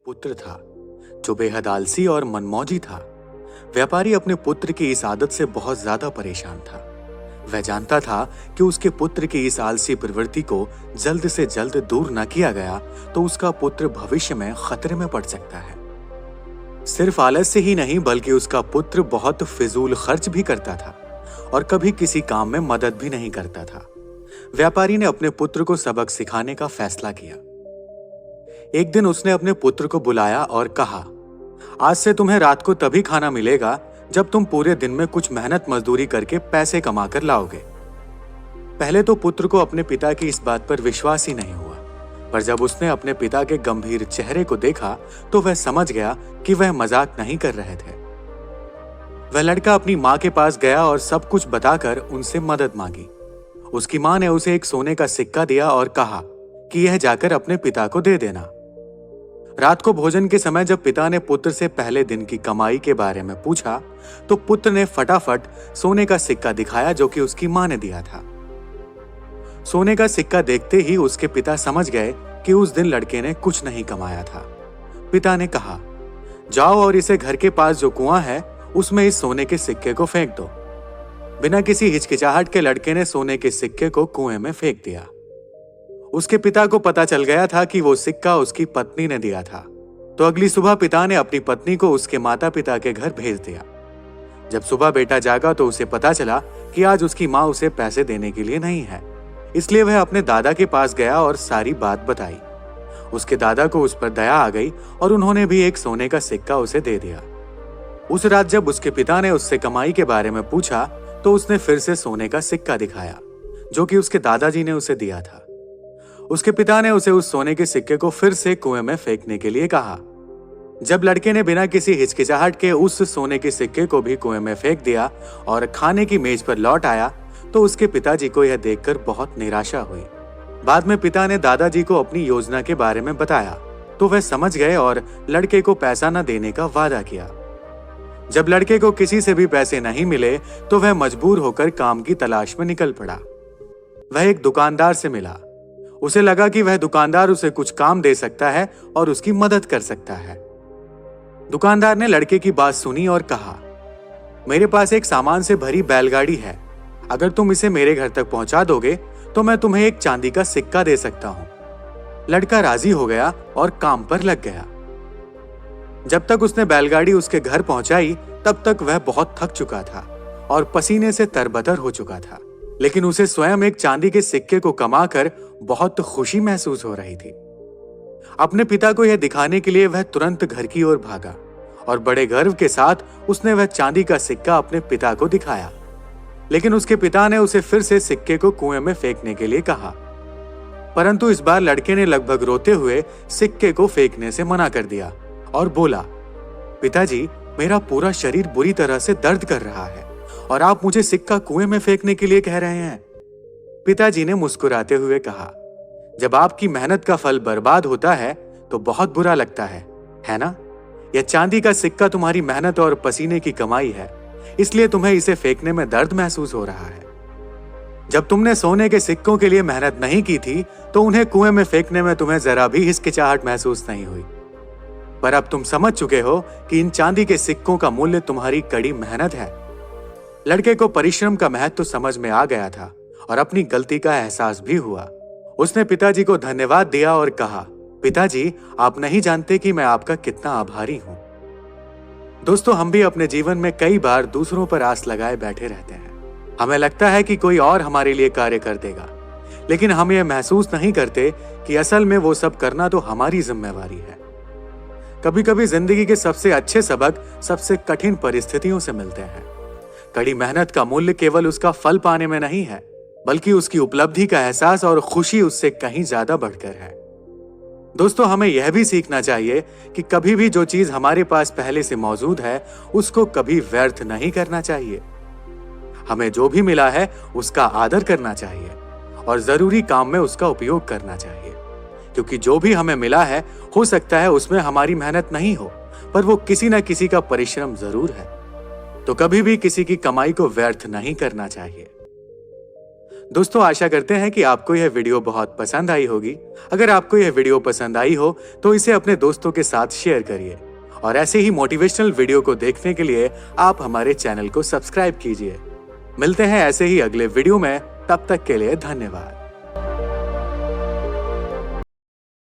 पुत्र था जो बेहद आलसी और मनमौजी था। व्यापारी अपने पुत्र की इस आदत से बहुत ज्यादा परेशान था। वह जानता था कि उसके पुत्र की इस आलसी प्रवृत्ति को जल्द से जल्द दूर न किया गया तो उसका पुत्र भविष्य में खतरे में पड़ सकता है। सिर्फ आलस्य ही नहीं बल्कि उसका पुत्र बहुत फिजूल खर्च भी करता था और कभी किसी काम में मदद भी नहीं करता था। व्यापारी ने अपने पुत्र को सबक सिखाने का फैसला किया। एक दिन उसने अपने पुत्र को बुलाया और कहा, आज से तुम्हें रात को तभी खाना मिलेगा जब तुम पूरे दिन में कुछ मेहनत मजदूरी करके पैसे कमा कर लाओगे। पहले तो पुत्र को अपने पिता की इस बात पर विश्वास ही नहीं हुआ, पर जब उसने अपने पिता के गंभीर चेहरे को देखा तो वह समझ गया कि वह मजाक नहीं कर रहे थे। वह लड़का अपनी माँ के पास गया और सब कुछ बताकर उनसे मदद मांगी। उसकी माँ ने उसे एक सोने का सिक्का दिया और कहा कि यह जाकर अपने पिता को दे देना। रात को भोजन के समय जब पिता ने पुत्र से पहले दिन की कमाई के बारे में पूछा तो पुत्र ने फटाफट सोने का सिक्का दिखाया जो कि उसकी माँ ने दिया था। सोने का सिक्का देखते ही उसके पिता समझ गए कि उस दिन लड़के ने कुछ नहीं कमाया था। पिता ने कहा, जाओ और इसे घर के पास जो कुआं है उसमें इस सोने के सिक्के को फेंक दो। बिना किसी हिचकिचाहट के लड़के ने सोने के सिक्के को कुएं में फेंक दिया। उसके पिता को पता चल गया था कि वो सिक्का उसकी पत्नी ने दिया था, तो अगली सुबह पिता ने अपनी पत्नी को उसके माता पिता के घर भेज दिया। जब सुबह बेटा जागा तो उसे पता चला कि आज उसकी माँ उसे पैसे देने के लिए नहीं है, इसलिए वह अपने दादा के पास गया और सारी बात बताई। उसके दादा को उस पर दया आ गई और उन्होंने भी एक सोने का सिक्का उसे दे दिया। उस रात जब उसके पिता ने उससे कमाई के बारे में पूछा तो उसने फिर से सोने का सिक्का दिखाया जो कि उसके दादाजी ने उसे दिया था। उसके पिता ने उसे उस सोने के सिक्के को फिर से कुएं में फेंकने के लिए कहा। जब लड़के ने बिना किसी हिचकिचाहट के उस सोने के सिक्के को भी कुएं में फेंक दिया और खाने की मेज पर लौट आया तो उसके पिताजी को यह देखकर बहुत निराशा हुई। बाद में पिता ने दादाजी को अपनी योजना के बारे में बताया तो वह समझ गए और लड़के को पैसा न देने का वादा किया। जब लड़के को किसी से भी पैसे नहीं मिले तो वह मजबूर होकर काम की तलाश में निकल पड़ा। वह एक दुकानदार से मिला। उसे लगा कि वह दुकानदार उसे कुछ काम दे सकता है और उसकी मदद कर सकता है। दुकानदार ने लड़के की बात सुनी और कहा, मेरे पास एक सामान से भरी बैलगाड़ी है, अगर तुम इसे मेरे घर तक पहुंचा दोगे तो मैं तुम्हें एक चांदी का सिक्का दे सकता हूं। लड़का राजी हो गया और काम पर लग गया। जब तक उसने बैलगाड़ी उसके घर पहुंचाई तब तक वह बहुत थक चुका था और पसीने से तरबतर हो चुका था, लेकिन उसे स्वयं एक चांदी के सिक्के को कमाकर बहुत खुशी महसूस हो रही थी। अपने पिता को यह दिखाने के लिए वह तुरंत घर की ओर भागा और बड़े गर्व के साथ उसने वह चांदी का सिक्का अपने पिता को दिखाया। लेकिन उसके पिता ने उसे फिर से सिक्के को कुएं में फेंकने के लिए कहा, परंतु इस बार लड़के ने लगभग रोते हुए सिक्के को फेंकने से मना कर दिया और बोला, पिताजी, मेरा पूरा शरीर बुरी तरह से दर्द कर रहा है और आप मुझे सिक्का कुएं में फेंकने के लिए कह रहे हैं। पिताजी ने मुस्कुराते हुए कहा, जब आपकी मेहनत का फल बर्बाद होता है तो बहुत बुरा लगता है ना? यह चांदी का सिक्का तुम्हारी मेहनत और पसीने की कमाई है, इसलिए तुम्हें इसे फेंकने में दर्द महसूस हो रहा है। जब तुमने सोने के सिक्कों के लिए मेहनत नहीं की थी तो उन्हें कुएं में फेंकने में तुम्हें जरा भी हिचकिचाहट महसूस नहीं हुई, पर अब तुम समझ चुके हो कि इन चांदी के सिक्कों का मूल्य तुम्हारी कड़ी मेहनत है। लड़के को परिश्रम का महत्व तो समझ में आ गया था और अपनी गलती का एहसास भी हुआ। उसने पिताजी को धन्यवाद दिया और कहा, पिताजी, आप नहीं जानते कि मैं आपका कितना आभारी हूं। दोस्तों, हम भी अपने जीवन में कई बार दूसरों पर आस लगाए बैठे रहते हैं। हमें लगता है कि कोई और हमारे लिए कार्य कर देगा, लेकिन हम ये महसूस नहीं करते कि असल में वो सब करना तो हमारी जिम्मेवारी है। कभी कभी जिंदगी के सबसे अच्छे सबक सबसे कठिन परिस्थितियों से मिलते हैं। कड़ी मेहनत का मूल्य केवल उसका फल पाने में नहीं है, बल्कि उसकी उपलब्धि का एहसास और खुशी उससे कहीं ज्यादा बढ़कर है। दोस्तों, हमें यह भी सीखना चाहिए कि कभी भी जो चीज हमारे पास पहले से मौजूद है उसको कभी व्यर्थ नहीं करना चाहिए। हमें जो भी मिला है उसका आदर करना चाहिए और जरूरी काम में उसका उपयोग करना चाहिए, क्योंकि जो भी हमें मिला है हो सकता है उसमें हमारी मेहनत नहीं हो, पर वो किसी न किसी का परिश्रम जरूर है। तो कभी भी किसी की कमाई को व्यर्थ नहीं करना चाहिए। दोस्तों, आशा करते हैं कि आपको यह वीडियो बहुत पसंद आई होगी। अगर आपको यह वीडियो पसंद आई हो तो इसे अपने दोस्तों के साथ शेयर करिए और ऐसे ही मोटिवेशनल वीडियो को देखने के लिए आप हमारे चैनल को सब्सक्राइब कीजिए। मिलते हैं ऐसे ही अगले वीडियो में, तब तक के लिए धन्यवाद।